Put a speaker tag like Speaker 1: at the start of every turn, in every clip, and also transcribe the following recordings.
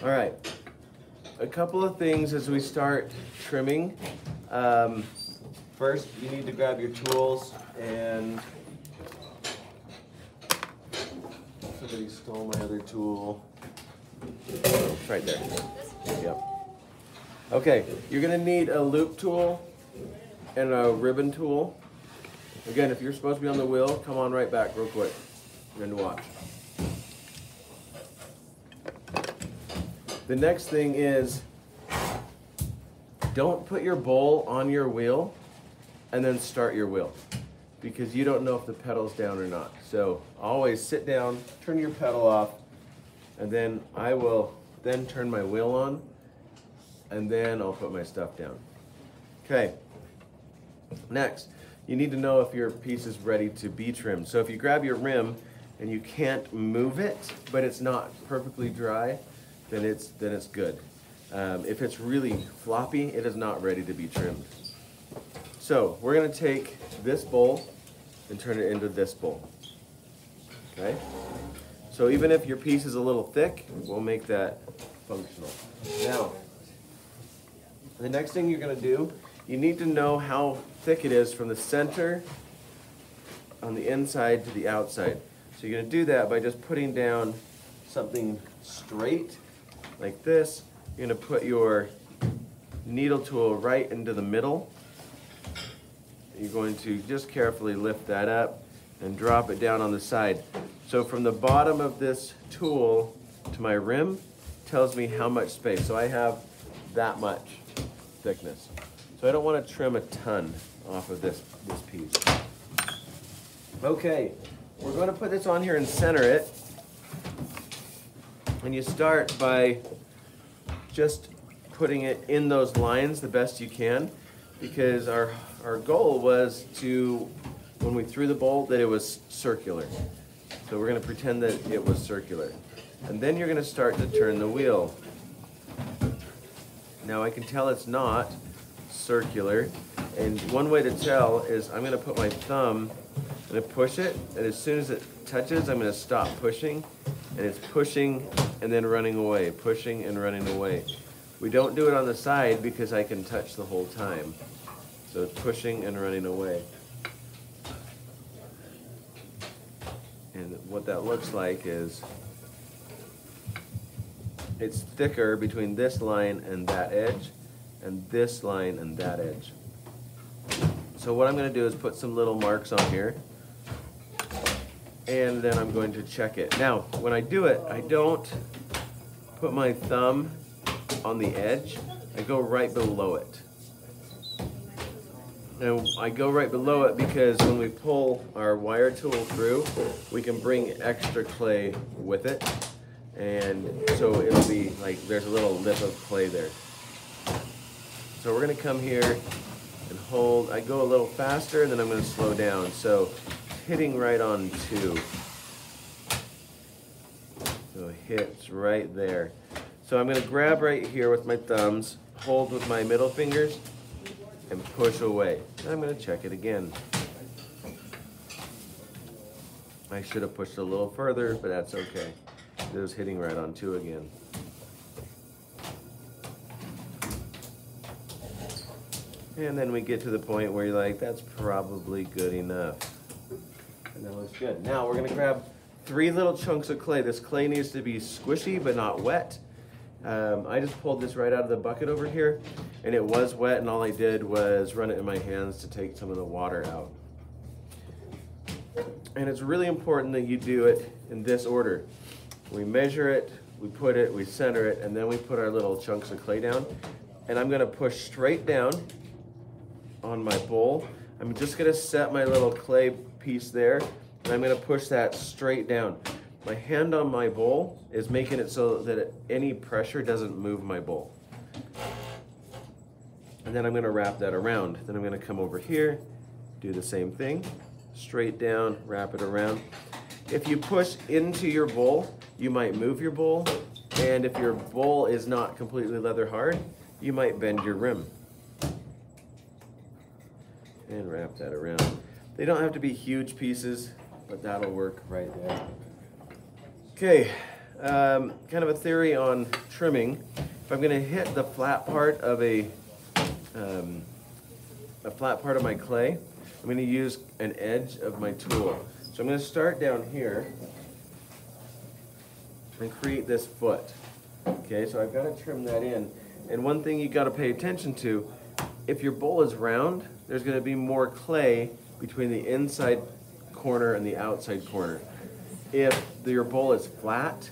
Speaker 1: All right, a couple of things as we start trimming. First, you need to grab your tools, and somebody stole my other tool. It's right there. Yep. Okay, you're gonna need a loop tool and a ribbon tool. Again, if you're supposed to be on the wheel, come on right back real quick and watch. The next thing is, don't put your bowl on your wheel and then start your wheel, because you don't know if the pedal's down or not. So always sit down, turn your pedal off, and then I will then turn my wheel on, and then I'll put my stuff down. Okay, next, you need to know if your piece is ready to be trimmed. So if you grab your rim and you can't move it, but it's not perfectly dry, then it's good. If it's really floppy, it is not ready to be trimmed. So we're gonna take this bowl and turn it into this bowl, okay? So even if your piece is a little thick, we'll make that functional. Now, the next thing you're gonna do, you need to know how thick it is from the center on the inside to the outside. So you're gonna do that by just putting down something straight like this. You're gonna put your needle tool right into the middle. You're going to just carefully lift that up and drop it down on the side. So from the bottom of this tool to my rim tells me how much space. So I have that much thickness. So I don't want to trim a ton off of this piece. Okay, we're going to put this on here and center it. And you start by just putting it in those lines the best you can, because our goal was to, when we threw the bowl, that it was circular. So we're going to pretend that it was circular. And then you're going to start to turn the wheel. Now I can tell it's not circular, and one way to tell is I'm going to put my thumb and push it, and as soon as it touches, I'm going to stop pushing, and it's pushing and then running away, pushing and running away. We don't do it on the side because I can touch the whole time. So it's pushing and running away. And what that looks like is it's thicker between this line and that edge, and this line and that edge. So what I'm going to do is put some little marks on here, and then I'm going to check it. Now, when I do it, I don't put my thumb on the edge. I go right below it. And I go right below it because when we pull our wire tool through, we can bring extra clay with it. And so it'll be like there's a little lip of clay there. So we're going to come here and hold. I go a little faster, and then I'm going to slow down. So hitting right on 2. So it hits right there. So I'm going to grab right here with my thumbs, hold with my middle fingers, and push away. And I'm going to check it again. I should have pushed a little further, but that's okay. It was hitting right on 2 again. And then we get to the point where you're like, that's probably good enough. And that looks good. Now we're going to grab 3 little chunks of clay. This clay needs to be squishy but not wet. I just pulled this right out of the bucket over here, and it was wet, and all I did was run it in my hands to take some of the water out. And it's really important that you do it in this order. We measure it, we put it, we center it, and then we put our little chunks of clay down. And I'm going to push straight down on my bowl. I'm just going to set my little clay piece there, and I'm going to push that straight down. My hand on my bowl is making it so that any pressure doesn't move my bowl. And then I'm going to wrap that around. Then I'm going to come over here, do the same thing, straight down, wrap it around. If you push into your bowl, you might move your bowl, and if your bowl is not completely leather hard, you might bend your rim. And wrap that around. They don't have to be huge pieces, but that'll work right there. Okay, kind of a theory on trimming. If I'm going to hit the flat part of a flat part of my clay, I'm going to use an edge of my tool. So I'm going to start down here and create this foot. Okay, so I've got to trim that in. And one thing you got to pay attention to, if your bowl is round, there's going to be more clay between the inside corner and the outside corner. If your bowl is flat,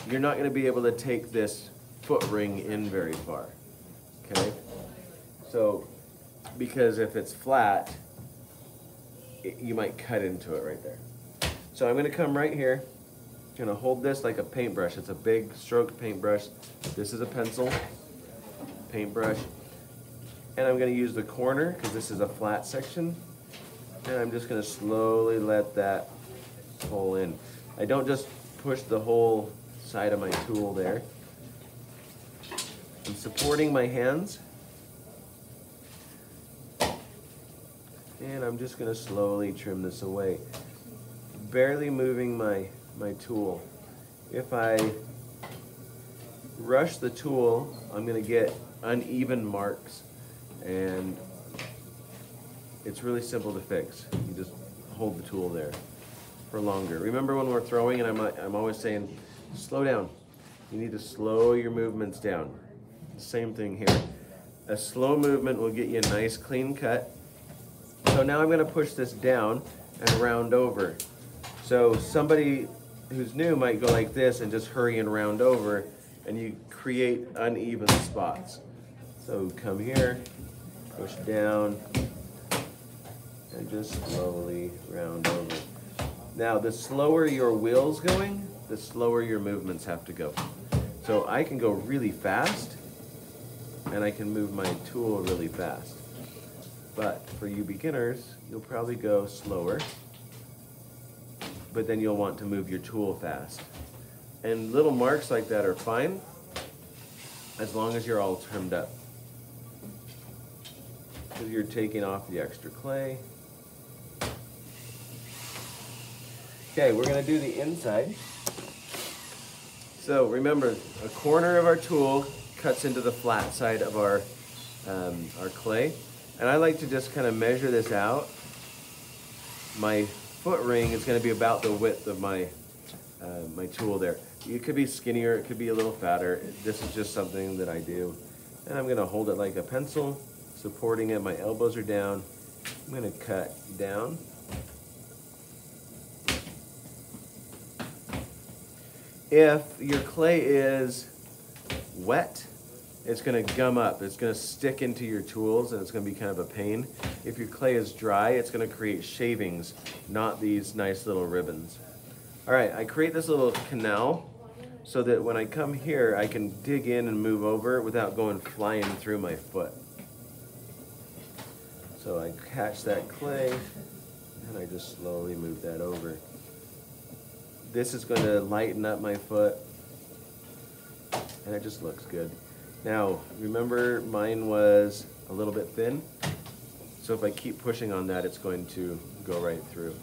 Speaker 1: you're not going to be able to take this foot ring in very far. Okay, so because if it's flat, you might cut into it right there. So I'm going to come right here. I'm going to hold this like a paintbrush. It's a big stroke paintbrush. This is a pencil paintbrush. And I'm going to use the corner because this is a flat section. And I'm just going to slowly let that pull in. I don't just push the whole side of my tool there. I'm supporting my hands. And I'm just going to slowly trim this away. Barely moving my tool. If I rush the tool, I'm going to get uneven marks, and it's really simple to fix. You just hold the tool there for longer. Remember when we're throwing, and I'm always saying, slow down. You need to slow your movements down. Same thing here. A slow movement will get you a nice clean cut. So now I'm going to push this down and round over. So somebody who's new might go like this and just hurry and round over, and you create uneven spots. So come here, push down, and just slowly round over. Now the slower your wheel's going, the slower your movements have to go. So I can go really fast, and I can move my tool really fast. But for you beginners, you'll probably go slower, but then you'll want to move your tool fast. And little marks like that are fine, as long as you're all trimmed up. So you're taking off the extra clay. Okay, we're gonna do the inside. So remember, a corner of our tool cuts into the flat side of our clay. And I like to just kind of measure this out. My foot ring is going to be about the width of my my tool there. It could be skinnier, it could be a little fatter. This is just something that I do. And I'm going to hold it like a pencil, supporting it. My elbows are down. I'm going to cut down. If your clay is wet, it's going to gum up. It's going to stick into your tools, and it's going to be kind of a pain. If your clay is dry, it's going to create shavings, not these nice little ribbons. All right, I create this little canal so that when I come here, I can dig in and move over without going flying through my foot. So I catch that clay, and I just slowly move that over. This is going to lighten up my foot, and it just looks good. Now, remember mine was a little bit thin, so if I keep pushing on that, it's going to go right through.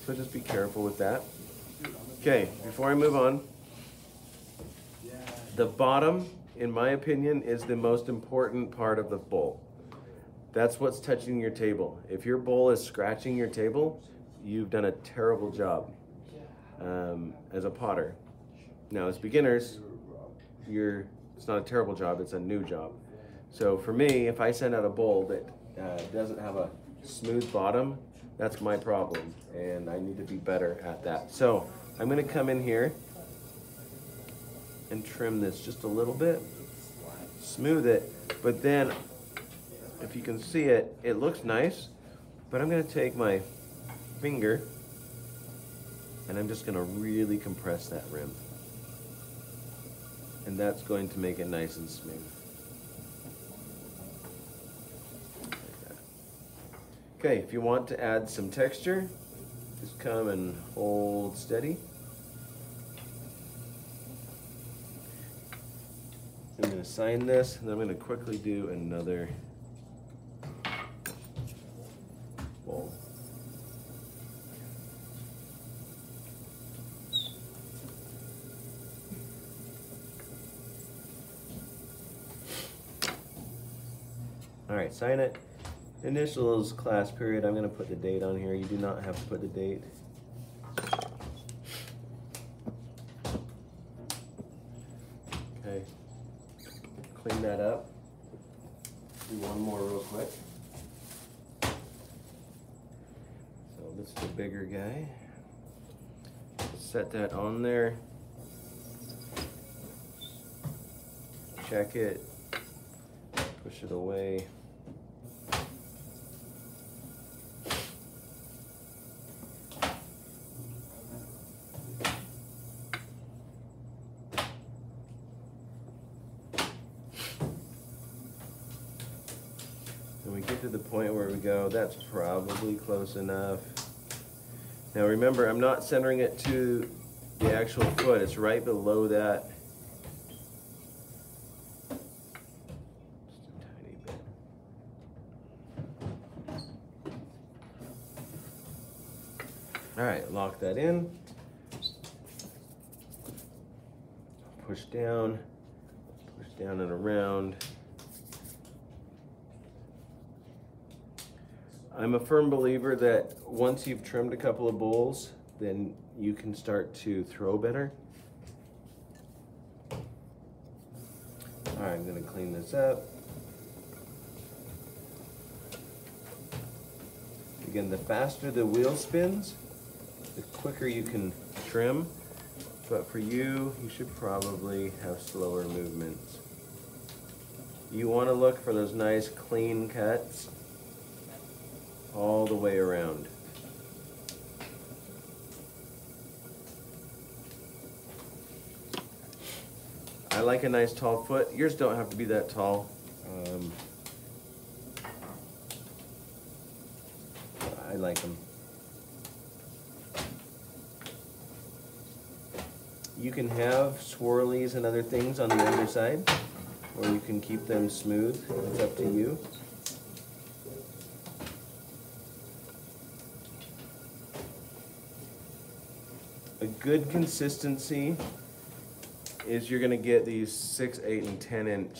Speaker 1: So just be careful with that. Okay, before I move on, the bottom, in my opinion, is the most important part of the bowl. That's what's touching your table. If your bowl is scratching your table, you've done a terrible job as a potter. Now, as beginners, it's not a terrible job, it's a new job. So for me, if I send out a bowl that doesn't have a smooth bottom, that's my problem, and I need to be better at that. So I'm going to come in here and trim this just a little bit, smooth it, but then if you can see it, it looks nice, but I'm going to take my finger and I'm just going to really compress that rim. And that's going to make it nice and smooth. Like that. Okay, if you want to add some texture, just come and hold steady. I'm going to sign this, and then I'm going to quickly do another bowl. right, sign it. Initials, class period. I'm going to put the date on here. You do not have to put the date. Okay. Clean that up. Do one more real quick. So this is the bigger guy. Set that on there. Check it. Push it away. When we get to the point where we go, that's probably close enough. Now remember, I'm not centering it to the actual foot, it's right below that. Just a tiny bit. All right, lock that in. Push down and around. I'm a firm believer that once you've trimmed a couple of bowls, then you can start to throw better. All right, I'm gonna clean this up. Again, the faster the wheel spins, the quicker you can trim. But for you, you should probably have slower movements. You wanna look for those nice clean cuts all the way around. I like a nice tall foot. Yours don't have to be that tall. I like them. You can have swirlies and other things on the underside, or you can keep them smooth. It's up to you. A good consistency is you're going to get these 6, 8, and 10-inch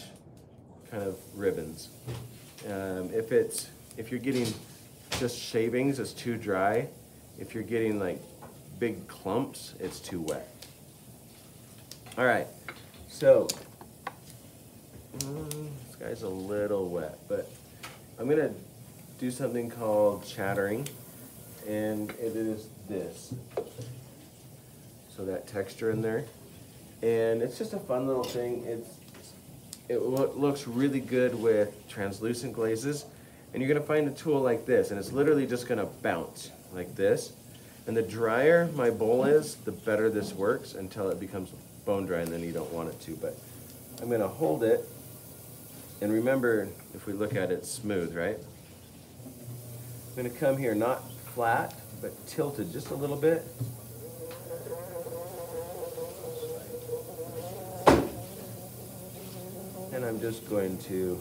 Speaker 1: kind of ribbons. If you're getting just shavings, it's too dry. If you're getting like big clumps, it's too wet. All right, so this guy's a little wet, but I'm going to do something called chattering, and it is this. So that texture in there, and it's just a fun little thing. It looks really good with translucent glazes, and you're gonna find a tool like this, and it's literally just gonna bounce like this. And the drier my bowl is, the better this works until it becomes bone dry, and then you don't want it to. But I'm gonna hold it, and remember, if we look at it, it's smooth, right? I'm gonna come here, not flat, but tilted just a little bit. And I'm just going to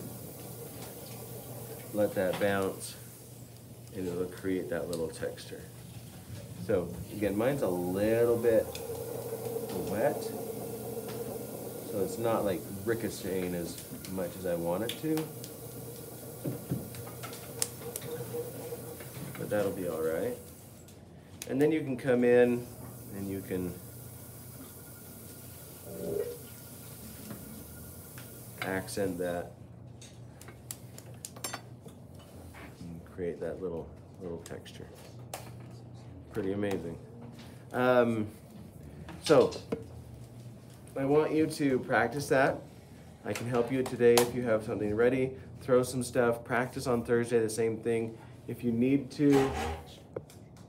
Speaker 1: let that bounce, and it'll create that little texture. So again, mine's a little bit wet, so it's not like ricocheting as much as I want it to, but that'll be all right. And then you can come in and you can accent that and create that little texture. Pretty amazing. So I want you to practice that. I can help you today if you have something ready. Throw some stuff. Practice on Thursday, the same thing. If you need to